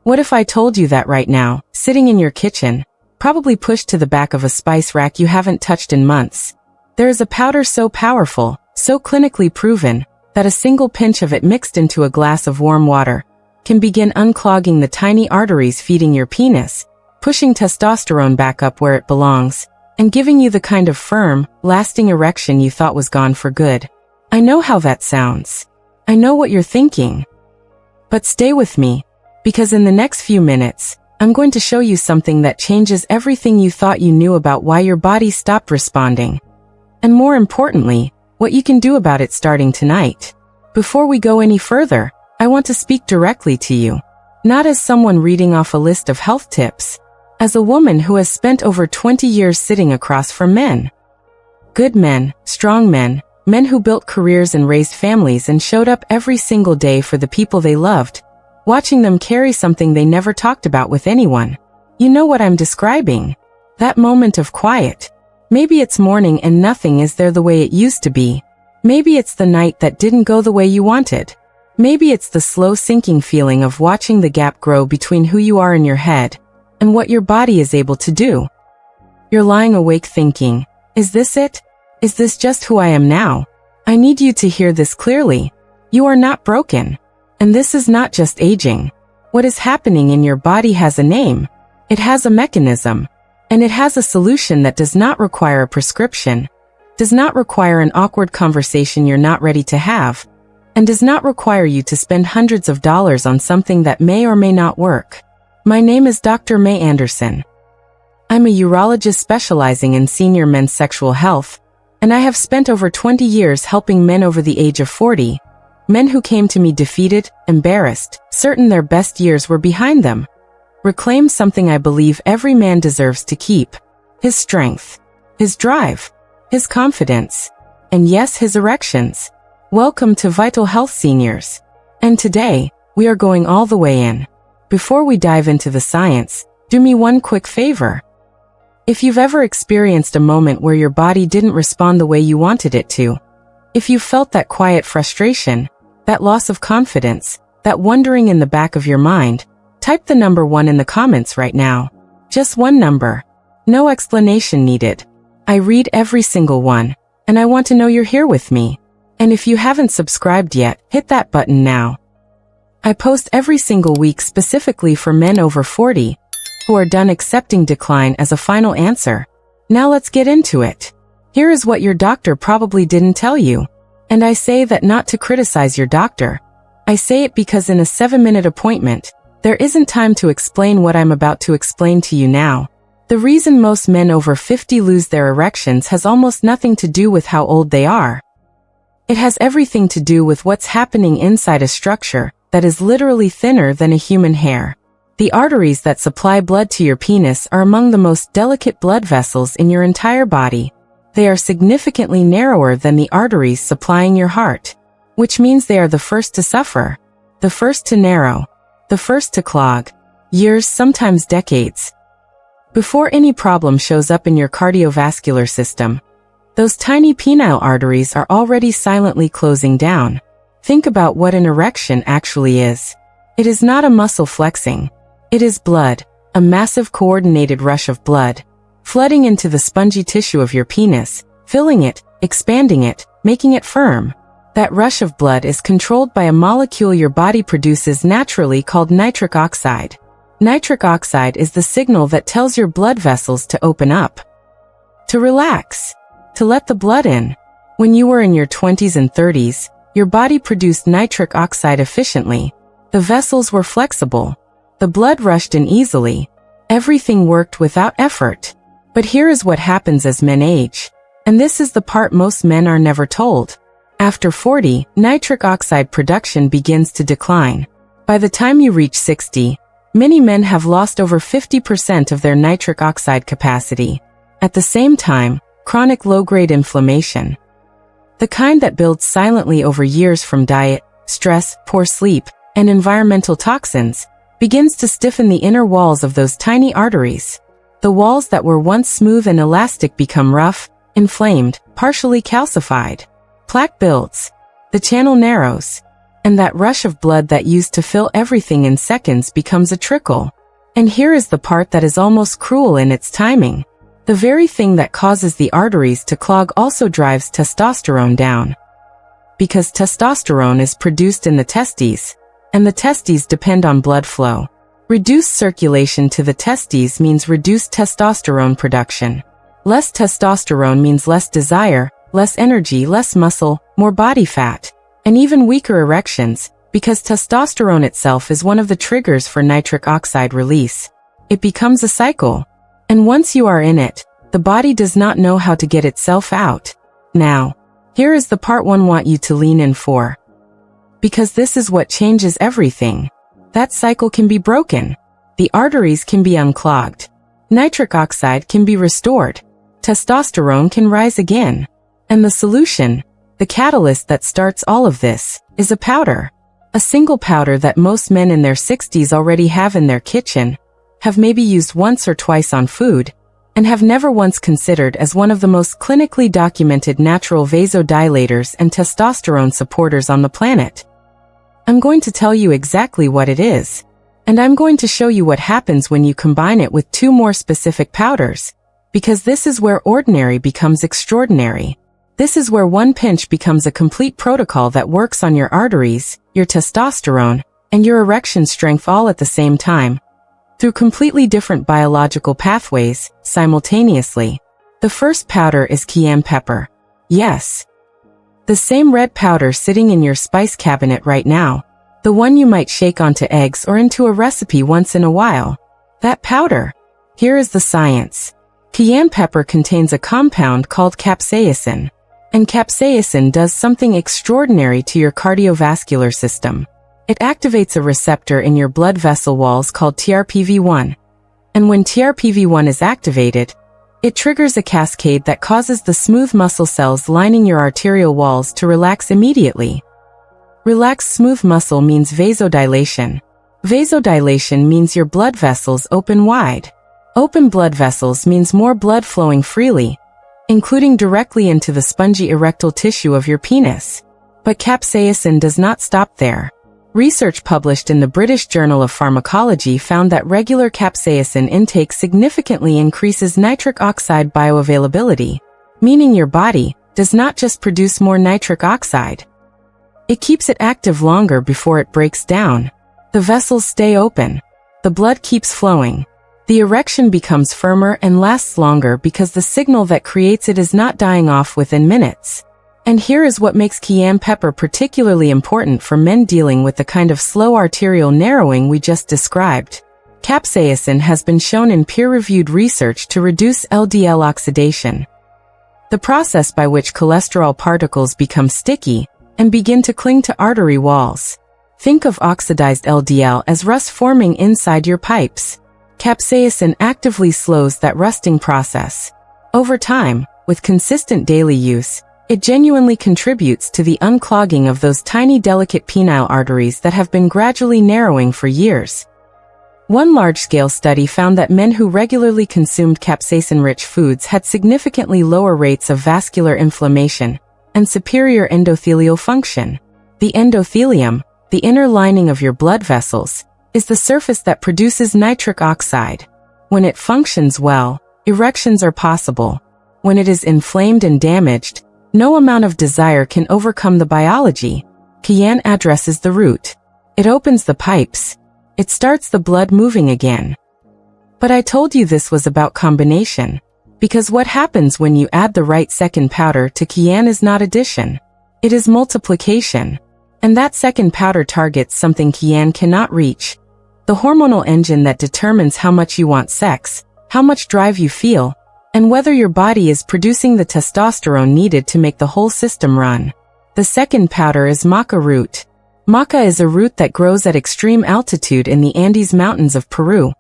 What if I told you that right now, sitting in your kitchen, probably pushed to the back of a spice rack you haven't touched in months, there is a powder so powerful, so clinically proven, that a single pinch of it mixed into a glass of warm water can begin unclogging the tiny arteries feeding your penis, pushing testosterone back up where it belongs, and giving you the kind of firm, lasting erection you thought was gone for good. I know how that sounds. I know what you're thinking. But stay with me, because in the next few minutes, I'm going to show you something that changes everything you thought you knew about why your body stopped responding. And more importantly, what you can do about it starting tonight. Before we go any further, I want to speak directly to you. Not as someone reading off a list of health tips. As a woman who has spent over 20 years sitting across from men. Good men, strong men, men who built careers and raised families and showed up every single day for the people they loved, watching them carry something they never talked about with anyone. You know what I'm describing? That moment of quiet. Maybe it's morning and nothing is there the way it used to be. Maybe it's the night that didn't go the way you wanted. Maybe it's the slow sinking feeling of watching the gap grow between who you are in your head and what your body is able to do. You're lying awake thinking, is this it? Is this just who I am now? I need you to hear this clearly. You are not broken. And this is not just aging. What is happening in your body has a name. It has a mechanism. And it has a solution that does not require a prescription, does not require an awkward conversation you're not ready to have, and does not require you to spend hundreds of dollars on something that may or may not work. My name is Dr. Mei Anderson. I'm a urologist specializing in senior men's sexual health, and I have spent over 20 years helping men over the age of 40, men who came to me defeated, embarrassed, certain their best years were behind them, reclaim something I believe every man deserves to keep: his strength, his drive, his confidence, and yes, his erections. Welcome to Vital Health Seniors. And today, we are going all the way in. Before we dive into the science, do me one quick favor. If you've ever experienced a moment where your body didn't respond the way you wanted it to, if you felt that quiet frustration, that loss of confidence, that wondering in the back of your mind, type the number 1 in the comments right now. Just one number. No explanation needed. I read every single one, and I want to know you're here with me. And if you haven't subscribed yet, hit that button now. I post every single week specifically for men over 40 who are done accepting decline as a final answer. Now let's get into it. Here is what your doctor probably didn't tell you. And I say that not to criticize your doctor. I say it because in a 7-minute appointment, there isn't time to explain what I'm about to explain to you now. The reason most men over 50 lose their erections has almost nothing to do with how old they are. It has everything to do with what's happening inside a structure that is literally thinner than a human hair. The arteries that supply blood to your penis are among the most delicate blood vessels in your entire body. They are significantly narrower than the arteries supplying your heart, which means they are the first to suffer, the first to narrow, the first to clog, years, sometimes decades, before any problem shows up in your cardiovascular system. Those tiny penile arteries are already silently closing down. Think about what an erection actually is. It is not a muscle flexing. It is blood, a massive coordinated rush of blood, flooding into the spongy tissue of your penis, filling it, expanding it, making it firm. That rush of blood is controlled by a molecule your body produces naturally called nitric oxide. Nitric oxide is the signal that tells your blood vessels to open up, to relax, to let the blood in. When you were in your 20s and 30s, your body produced nitric oxide efficiently. The vessels were flexible. The blood rushed in easily. Everything worked without effort. But here is what happens as men age. And this is the part most men are never told. After 40, nitric oxide production begins to decline. By the time you reach 60, many men have lost over 50% of their nitric oxide capacity. At the same time, chronic low-grade inflammation, the kind that builds silently over years from diet, stress, poor sleep, and environmental toxins, begins to stiffen the inner walls of those tiny arteries. The walls that were once smooth and elastic become rough, inflamed, partially calcified. Plaque builds. The channel narrows. And that rush of blood that used to fill everything in seconds becomes a trickle. And here is the part that is almost cruel in its timing. The very thing that causes the arteries to clog also drives testosterone down. Because testosterone is produced in the testes, and the testes depend on blood flow. Reduced circulation to the testes means reduced testosterone production. Less testosterone means less desire, less energy, less muscle, more body fat, and even weaker erections, because testosterone itself is one of the triggers for nitric oxide release. It becomes a cycle. And once you are in it, the body does not know how to get itself out. Now, here is the part one want you to lean in for. Because this is what changes everything. That cycle can be broken. The arteries can be unclogged. Nitric oxide can be restored. Testosterone can rise again. And the solution, the catalyst that starts all of this, is a powder. A single powder that most men in their 60s already have in their kitchen, have maybe used once or twice on food, and have never once considered as one of the most clinically documented natural vasodilators and testosterone supporters on the planet. I'm going to tell you exactly what it is, and I'm going to show you what happens when you combine it with two more specific powders, because this is where ordinary becomes extraordinary. This is where one pinch becomes a complete protocol that works on your arteries, your testosterone, and your erection strength all at the same time, through completely different biological pathways, simultaneously. The first powder is cayenne pepper. Yes. The same red powder sitting in your spice cabinet right now. The one you might shake onto eggs or into a recipe once in a while. That powder. Here is the science. Cayenne pepper contains a compound called capsaicin. And capsaicin does something extraordinary to your cardiovascular system. It activates a receptor in your blood vessel walls called TRPV1. And when TRPV1 is activated, it triggers a cascade that causes the smooth muscle cells lining your arterial walls to relax immediately. Relaxed smooth muscle means vasodilation. Vasodilation means your blood vessels open wide. Open blood vessels means more blood flowing freely, including directly into the spongy erectile tissue of your penis. But capsaicin does not stop there. Research published in the British Journal of Pharmacology found that regular capsaicin intake significantly increases nitric oxide bioavailability, meaning your body does not just produce more nitric oxide. It keeps it active longer before it breaks down. The vessels stay open. The blood keeps flowing. The erection becomes firmer and lasts longer because the signal that creates it is not dying off within minutes. And here is what makes cayenne pepper particularly important for men dealing with the kind of slow arterial narrowing we just described. Capsaicin has been shown in peer-reviewed research to reduce LDL oxidation, the process by which cholesterol particles become sticky and begin to cling to artery walls. Think of oxidized LDL as rust forming inside your pipes. Capsaicin actively slows that rusting process. Over time, with consistent daily use, it genuinely contributes to the unclogging of those tiny delicate penile arteries that have been gradually narrowing for years. One large-scale study found that men who regularly consumed capsaicin-rich foods had significantly lower rates of vascular inflammation and superior endothelial function. The endothelium, the inner lining of your blood vessels, is the surface that produces nitric oxide. When it functions well, erections are possible. When it is inflamed and damaged, no amount of desire can overcome the biology. Cayenne addresses the root. It opens the pipes. It starts the blood moving again. But I told you this was about combination. Because what happens when you add the right second powder to cayenne is not addition. It is multiplication. And that second powder targets something cayenne cannot reach. The hormonal engine that determines how much you want sex, how much drive you feel, and whether your body is producing the testosterone needed to make the whole system run. The second powder is Maca root. Maca is a root that grows at extreme altitude in the Andes Mountains of Peru,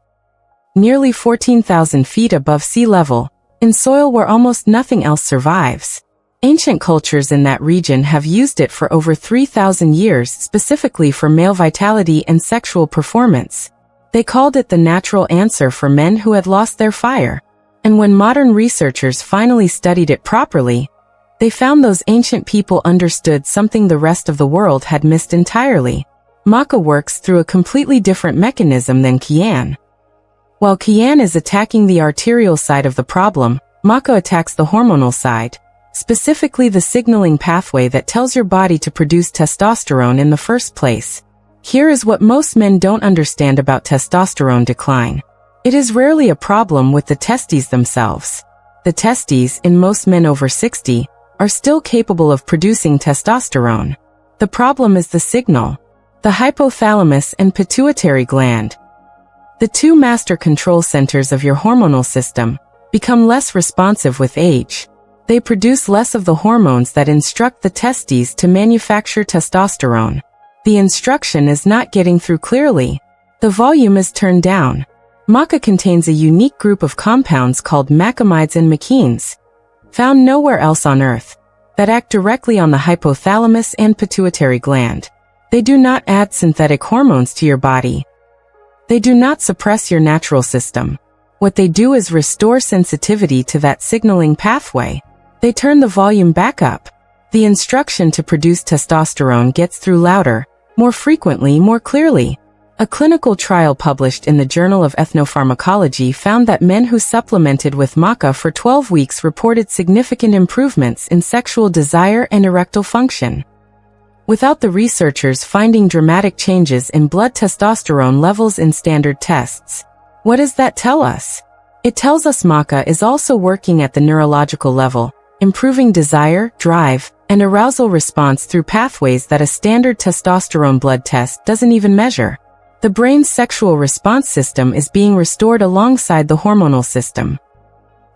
nearly 14,000 feet above sea level, in soil where almost nothing else survives. Ancient cultures in that region have used it for over 3,000 years specifically for male vitality and sexual performance. They called it the natural answer for men who had lost their fire. And when modern researchers finally studied it properly, They found those ancient people understood something the rest of the world had missed entirely. Maca works through a completely different mechanism than Cayenne. While Cayenne is attacking the arterial side of the problem, Maca attacks the hormonal side, specifically the signaling pathway that tells your body to produce testosterone in the first place. Here is what most men don't understand about testosterone decline. It is rarely a problem with the testes themselves. The testes, in most men over 60, are still capable of producing testosterone. The problem is the signal. The hypothalamus and pituitary gland, the two master control centers of your hormonal system, become less responsive with age. They produce less of the hormones that instruct the testes to manufacture testosterone. The instruction is not getting through clearly. The volume is turned down. Maca contains a unique group of compounds called macamides and macenes, found nowhere else on Earth, that act directly on the hypothalamus and pituitary gland. They do not add synthetic hormones to your body. They do not suppress your natural system. What they do is restore sensitivity to that signaling pathway. They turn the volume back up. The instruction to produce testosterone gets through louder, more frequently, more clearly. A clinical trial published in the Journal of Ethnopharmacology found that men who supplemented with Maca for 12 weeks reported significant improvements in sexual desire and erectile function. Without the researchers finding dramatic changes in blood testosterone levels in standard tests. What does that tell us? It tells us Maca is also working at the neurological level, improving desire, drive, and arousal response through pathways that a standard testosterone blood test doesn't even measure. The brain's sexual response system is being restored alongside the hormonal system.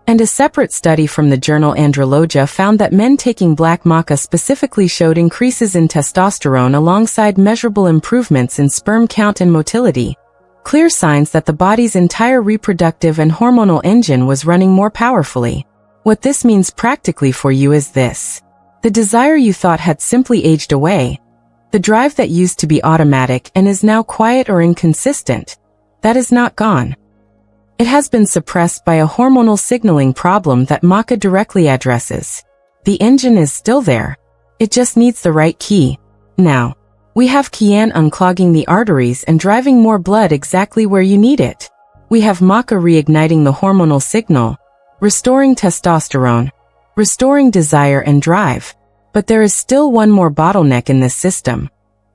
And a separate study from the journal Andrologia found that men taking black maca specifically showed increases in testosterone alongside measurable improvements in sperm count and motility. Clear signs that the body's entire reproductive and hormonal engine was running more powerfully. What this means practically for you is this. The desire you thought had simply aged away. The drive that used to be automatic and is now quiet or inconsistent. That is not gone. It has been suppressed by a hormonal signaling problem that Maca directly addresses. The engine is still there. It just needs the right key. Now, we have Cayenne unclogging the arteries and driving more blood exactly where you need it. We have Maca reigniting the hormonal signal, restoring testosterone, restoring desire and drive. But there is still one more bottleneck in this system.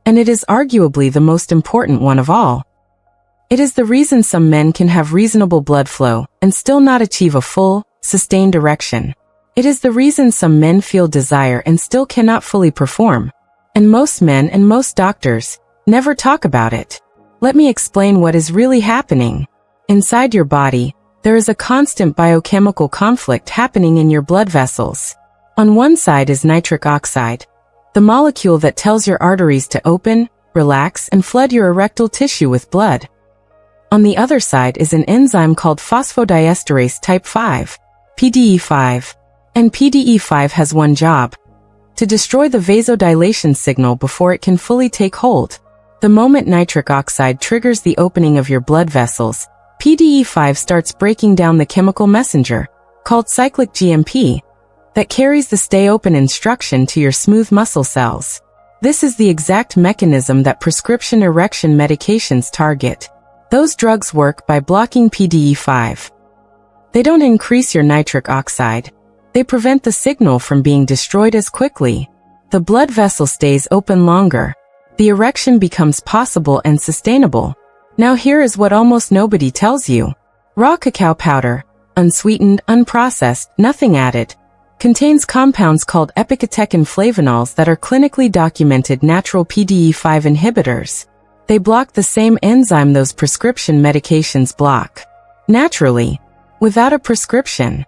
And it is arguably the most important one of all. It is the reason some men can have reasonable blood flow and still not achieve a full, sustained erection. It is the reason some men feel desire and still cannot fully perform. And most men and most doctors never talk about it. Let me explain what is really happening. Inside your body, there is a constant biochemical conflict happening in your blood vessels. On one side is nitric oxide, the molecule that tells your arteries to open, relax, and flood your erectile tissue with blood. On the other side is an enzyme called phosphodiesterase type 5, PDE5. And PDE5 has one job: to destroy the vasodilation signal before it can fully take hold. The moment nitric oxide triggers the opening of your blood vessels, PDE5 starts breaking down the chemical messenger, called cyclic GMP, that carries the stay open instruction to your smooth muscle cells. This is the exact mechanism that prescription erection medications target. Those drugs work by blocking PDE5. They don't increase your nitric oxide. They prevent the signal from being destroyed as quickly. The blood vessel stays open longer. The erection becomes possible and sustainable. Now here is what almost nobody tells you. Raw cacao powder, unsweetened, unprocessed, nothing added, contains compounds called epicatechin flavonols that are clinically documented natural PDE5 inhibitors. They block the same enzyme those prescription medications block. Naturally. Without a prescription.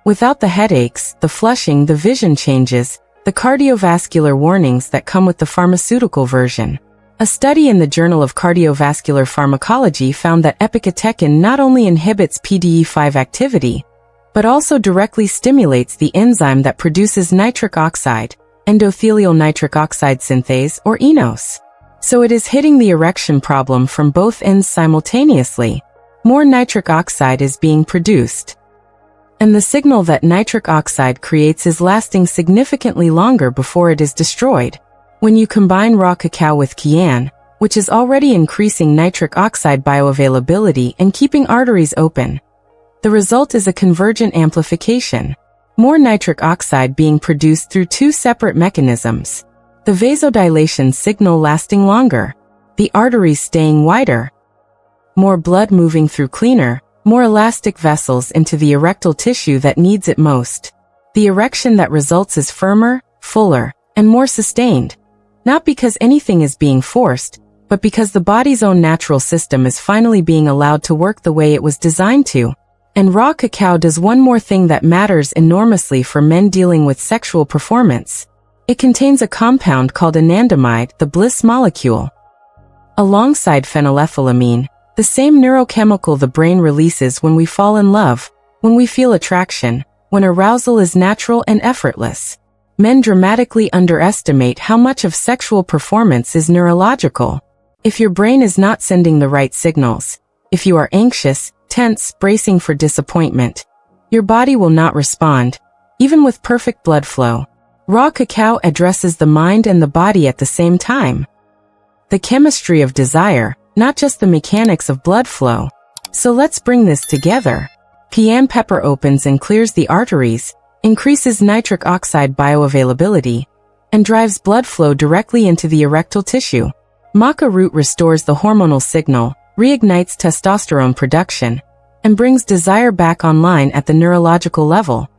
Without the headaches, the flushing, the vision changes, the cardiovascular warnings that come with the pharmaceutical version. A study in the Journal of Cardiovascular Pharmacology found that epicatechin not only inhibits PDE5 activity, but also directly stimulates the enzyme that produces nitric oxide, endothelial nitric oxide synthase, or eNOS. So it is hitting the erection problem from both ends simultaneously. More nitric oxide is being produced. And the signal that nitric oxide creates is lasting significantly longer before it is destroyed. When you combine raw cacao with Cayenne, which is already increasing nitric oxide bioavailability and keeping arteries open, the result is a convergent amplification. More nitric oxide being produced through two separate mechanisms. The vasodilation signal lasting longer. The arteries staying wider. More blood moving through cleaner, more elastic vessels into the erectile tissue that needs it most. The erection that results is firmer, fuller, and more sustained. Not because anything is being forced, but because the body's own natural system is finally being allowed to work the way it was designed to. And raw cacao does one more thing that matters enormously for men dealing with sexual performance. It contains a compound called anandamide, the bliss molecule. Alongside phenylethylamine, the same neurochemical the brain releases when we fall in love, when we feel attraction, when arousal is natural and effortless. Men dramatically underestimate how much of sexual performance is neurological. If your brain is not sending the right signals, if you are anxious, tense, bracing for disappointment, your body will not respond, even with perfect blood flow. Raw cacao addresses the mind and the body at the same time. The chemistry of desire, not just the mechanics of blood flow. So let's bring this together. Cayenne pepper opens and clears the arteries, increases nitric oxide bioavailability, and drives blood flow directly into the erectile tissue. Maca root restores the hormonal signal, reignites testosterone production, and brings desire back online at the neurological level.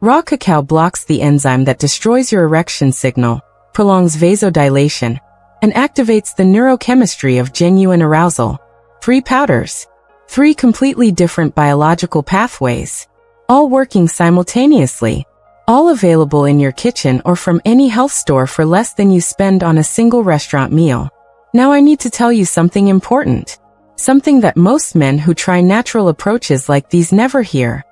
Raw cacao blocks the enzyme that destroys your erection signal, prolongs vasodilation, and activates the neurochemistry of genuine arousal. 3 powders. 3 completely different biological pathways. All working simultaneously. All available in your kitchen or from any health store for less than you spend on a single restaurant meal. Now I need to tell you something important. Something that most men who try natural approaches like these never hear.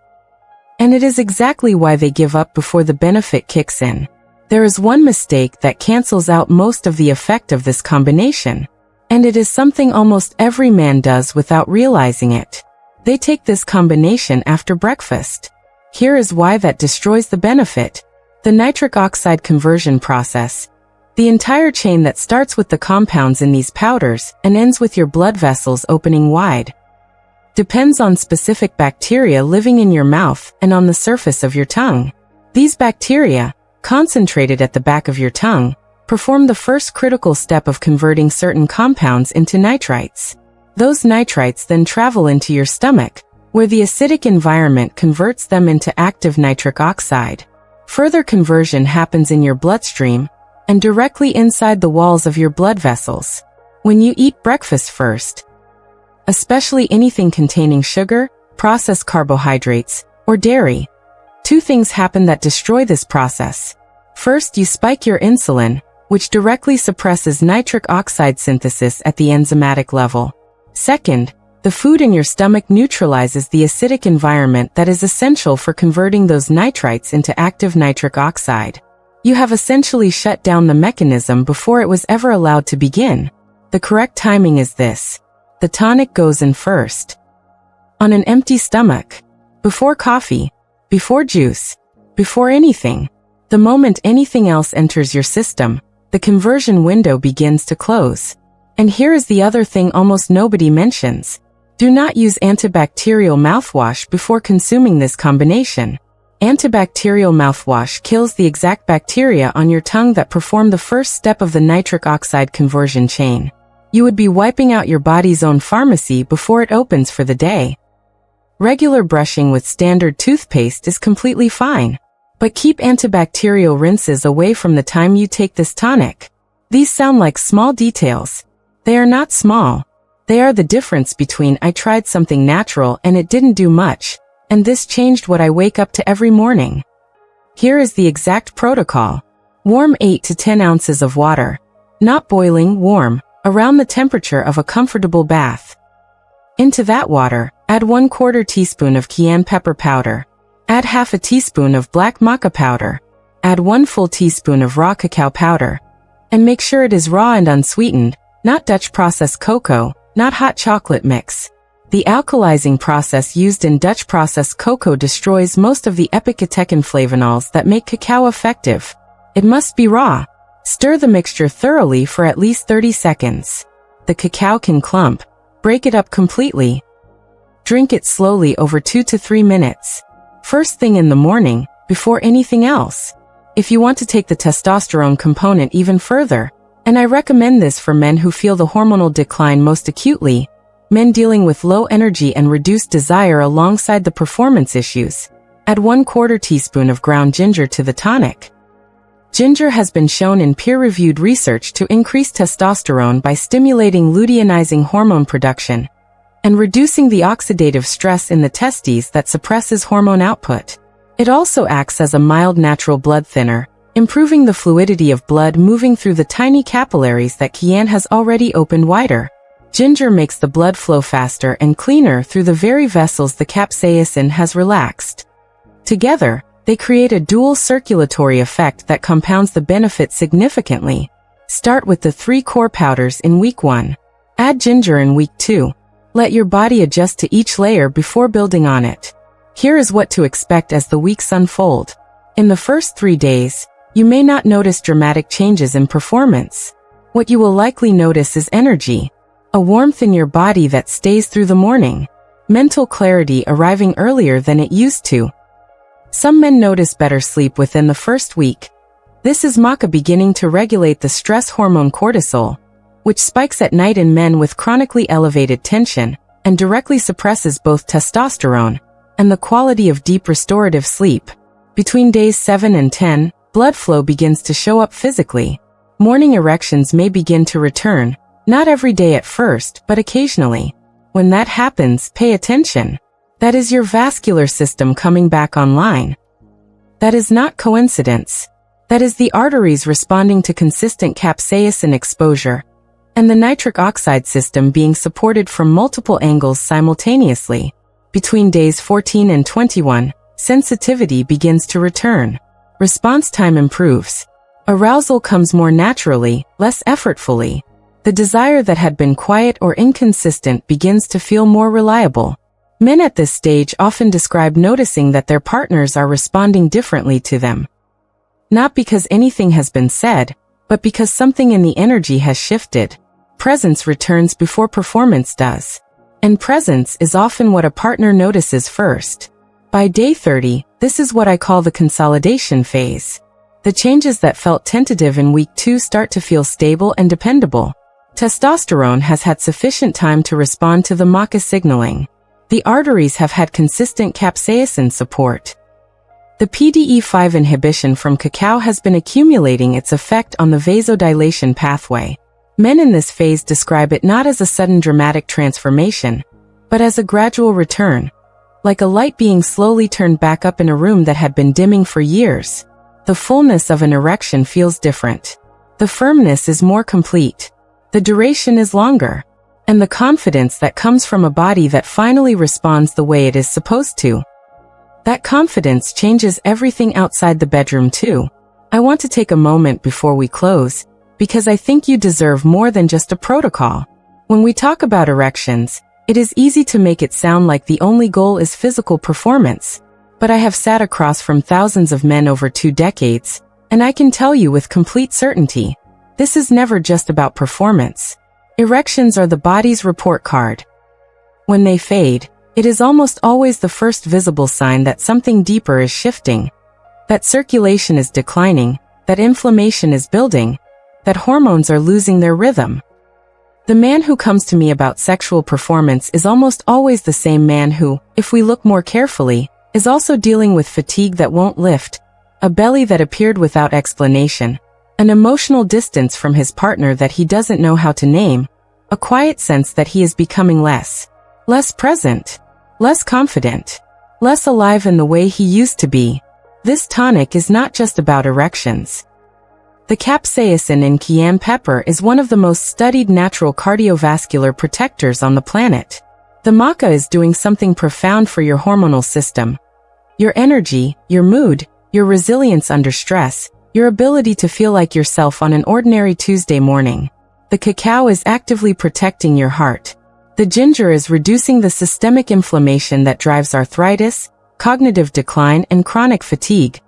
And it is exactly why they give up before the benefit kicks in. There is one mistake that cancels out most of the effect of this combination. And it is something almost every man does without realizing it. They take this combination after breakfast. Here is why that destroys the benefit. The nitric oxide conversion process. The entire chain that starts with the compounds in these powders and ends with your blood vessels opening wide. Depends on specific bacteria living in your mouth and on the surface of your tongue. These bacteria, concentrated at the back of your tongue, perform the first critical step of converting certain compounds into nitrites. Those nitrites then travel into your stomach, where the acidic environment converts them into active nitric oxide. Further conversion happens in your bloodstream and directly inside the walls of your blood vessels. When you eat breakfast first, especially anything containing sugar, processed carbohydrates, or dairy, 2 things happen that destroy this process. First, you spike your insulin, which directly suppresses nitric oxide synthesis at the enzymatic level. Second, the food in your stomach neutralizes the acidic environment that is essential for converting those nitrites into active nitric oxide. You have essentially shut down the mechanism before it was ever allowed to begin. The correct timing is this. The tonic goes in first. On an empty stomach. Before coffee. Before juice. Before anything. The moment anything else enters your system, the conversion window begins to close. And here is the other thing almost nobody mentions. Do not use antibacterial mouthwash before consuming this combination. Antibacterial mouthwash kills the exact bacteria on your tongue that perform the first step of the nitric oxide conversion chain. You would be wiping out your body's own pharmacy before it opens for the day. Regular brushing with standard toothpaste is completely fine. But keep antibacterial rinses away from the time you take this tonic. These sound like small details. They are not small. They are the difference between I tried something natural and it didn't do much, and this changed what I wake up to every morning. Here is the exact protocol. Warm 8 to 10 ounces of water. Not boiling, warm, around the temperature of a comfortable bath. Into that water, add 1/4 teaspoon of cayenne pepper powder. Add half a teaspoon of black maca powder. Add 1 full teaspoon of raw cacao powder. And make sure it is raw and unsweetened, not Dutch processed cocoa, not hot chocolate mix. The alkalizing process used in Dutch processed cocoa destroys most of the epicatechin flavonols that make cacao effective. It must be raw. Stir the mixture thoroughly for at least 30 seconds. The cacao can clump. Break it up completely. Drink it slowly over 2 to 3 minutes. First thing in the morning, before anything else. If you want to take the testosterone component even further, and I recommend this for men who feel the hormonal decline most acutely, men dealing with low energy and reduced desire alongside the performance issues, add 1/4 teaspoon of ground ginger to the tonic. Ginger has been shown in peer-reviewed research to increase testosterone by stimulating luteinizing hormone production and reducing the oxidative stress in the testes that suppresses hormone output. It also acts as a mild natural blood thinner, improving the fluidity of blood moving through the tiny capillaries that Cayenne has already opened wider. Ginger makes the blood flow faster and cleaner through the very vessels the capsaicin has relaxed. Together, they create a dual circulatory effect that compounds the benefit significantly. Start with the 3 core powders in week 1. Add ginger in week 2. Let your body adjust to each layer before building on it. Here is what to expect as the weeks unfold. In the first 3 days, you may not notice dramatic changes in performance. What you will likely notice is energy, a warmth in your body that stays through the morning, mental clarity arriving earlier than it used to. Some men notice better sleep within the first week. This is Maca beginning to regulate the stress hormone cortisol, which spikes at night in men with chronically elevated tension and directly suppresses both testosterone and the quality of deep restorative sleep. Between days 7 and 10, blood flow begins to show up physically. Morning erections may begin to return, not every day at first, but occasionally. When that happens, pay attention. That is your vascular system coming back online. That is not coincidence. That is the arteries responding to consistent capsaicin exposure, and the nitric oxide system being supported from multiple angles simultaneously. Between days 14 and 21, sensitivity begins to return. Response time improves. Arousal comes more naturally, less effortfully. The desire that had been quiet or inconsistent begins to feel more reliable. Men at this stage often describe noticing that their partners are responding differently to them. Not because anything has been said, but because something in the energy has shifted. Presence returns before performance does. And presence is often what a partner notices first. By day 30, this is what I call the consolidation phase. The changes that felt tentative in week 2 start to feel stable and dependable. Testosterone has had sufficient time to respond to the Maca signaling. The arteries have had consistent capsaicin support. The PDE5 inhibition from cacao has been accumulating its effect on the vasodilation pathway. Men in this phase describe it not as a sudden dramatic transformation, but as a gradual return, like a light being slowly turned back up in a room that had been dimming for years. The fullness of an erection feels different. The firmness is more complete. The duration is longer. And the confidence that comes from a body that finally responds the way it is supposed to. That confidence changes everything outside the bedroom too. I want to take a moment before we close, because I think you deserve more than just a protocol. When we talk about erections, it is easy to make it sound like the only goal is physical performance. But I have sat across from thousands of men over 2 decades, and I can tell you with complete certainty, this is never just about performance. Erections are the body's report card. When they fade, it is almost always the first visible sign that something deeper is shifting, that circulation is declining, that inflammation is building, that hormones are losing their rhythm. The man who comes to me about sexual performance is almost always the same man who, if we look more carefully, is also dealing with fatigue that won't lift, a belly that appeared without explanation, an emotional distance from his partner that he doesn't know how to name, a quiet sense that he is becoming less present, less confident, less alive in the way he used to be. This tonic is not just about erections. The capsaicin in cayenne pepper is one of the most studied natural cardiovascular protectors on the planet. The maca is doing something profound for your hormonal system. Your energy, your mood, your resilience under stress, your ability to feel like yourself on an ordinary Tuesday morning. The cacao is actively protecting your heart. The ginger is reducing the systemic inflammation that drives arthritis, cognitive decline, and chronic fatigue.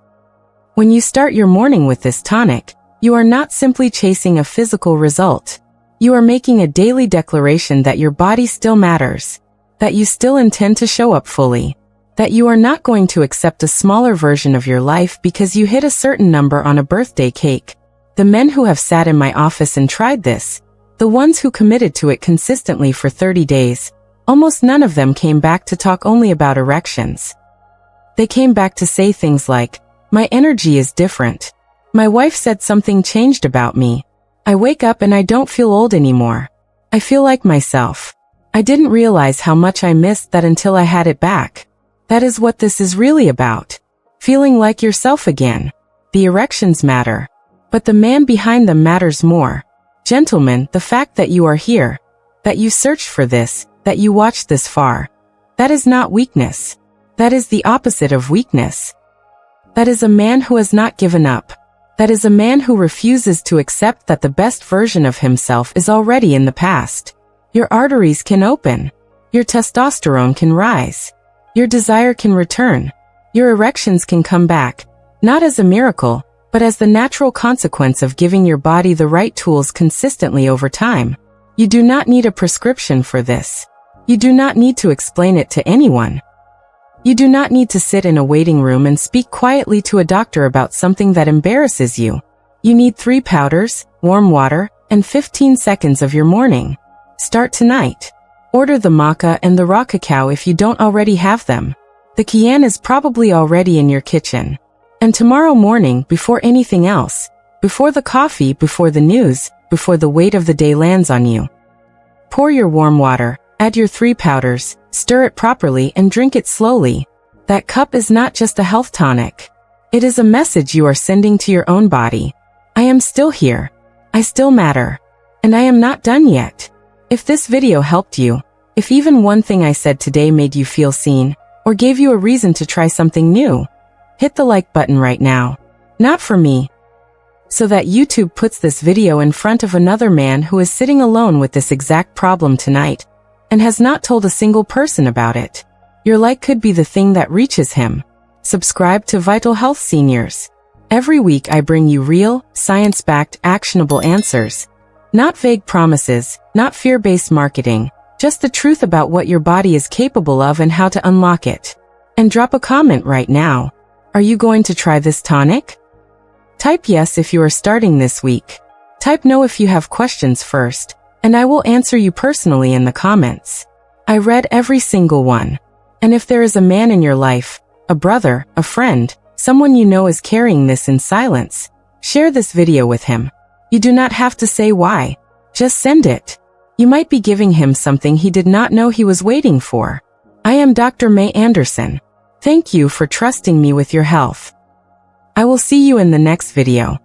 When you start your morning with this tonic, you are not simply chasing a physical result. You are making a daily declaration that your body still matters, that you still intend to show up fully, that you are not going to accept a smaller version of your life because you hit a certain number on a birthday cake. The men who have sat in my office and tried this, the ones who committed to it consistently for 30 days, almost none of them came back to talk only about erections. They came back to say things like, "My energy is different. My wife said something changed about me. I wake up and I don't feel old anymore. I feel like myself. I didn't realize how much I missed that until I had it back." That is what this is really about. Feeling like yourself again. The erections matter. But the man behind them matters more. Gentlemen, the fact that you are here, that you searched for this, that you watched this far, that is not weakness. That is the opposite of weakness. That is a man who has not given up. That is a man who refuses to accept that the best version of himself is already in the past. Your arteries can open. Your testosterone can rise. Your desire can return. Your erections can come back, not as a miracle, but as the natural consequence of giving your body the right tools consistently over time. You do not need a prescription for this. You do not need to explain it to anyone. You do not need to sit in a waiting room and speak quietly to a doctor about something that embarrasses you. You need 3 powders, warm water, and 15 seconds of your morning. Start tonight. Order the Maca and the raw cacao if you don't already have them. The Cayenne is probably already in your kitchen. And tomorrow morning, before anything else, before the coffee, before the news, before the weight of the day lands on you, pour your warm water, add your 3 powders, stir it properly and drink it slowly. That cup is not just a health tonic. It is a message you are sending to your own body. I am still here. I still matter. And I am not done yet. If this video helped you, if even one thing I said today made you feel seen, or gave you a reason to try something new, hit the like button right now. Not for me. So that YouTube puts this video in front of another man who is sitting alone with this exact problem tonight, and has not told a single person about it. Your like could be the thing that reaches him. Subscribe to Vital Health Seniors. Every week I bring you real, science-backed, actionable answers. Not vague promises, not fear-based marketing, just the truth about what your body is capable of and how to unlock it. And drop a comment right now. Are you going to try this tonic? Type yes if you are starting this week. Type no if you have questions first, and I will answer you personally in the comments. I read every single one. And if there is a man in your life, a brother, a friend, someone you know is carrying this in silence, share this video with him. You do not have to say why. Just send it. You might be giving him something he did not know he was waiting for. I am Dr. Mei Anderson. Thank you for trusting me with your health. I will see you in the next video.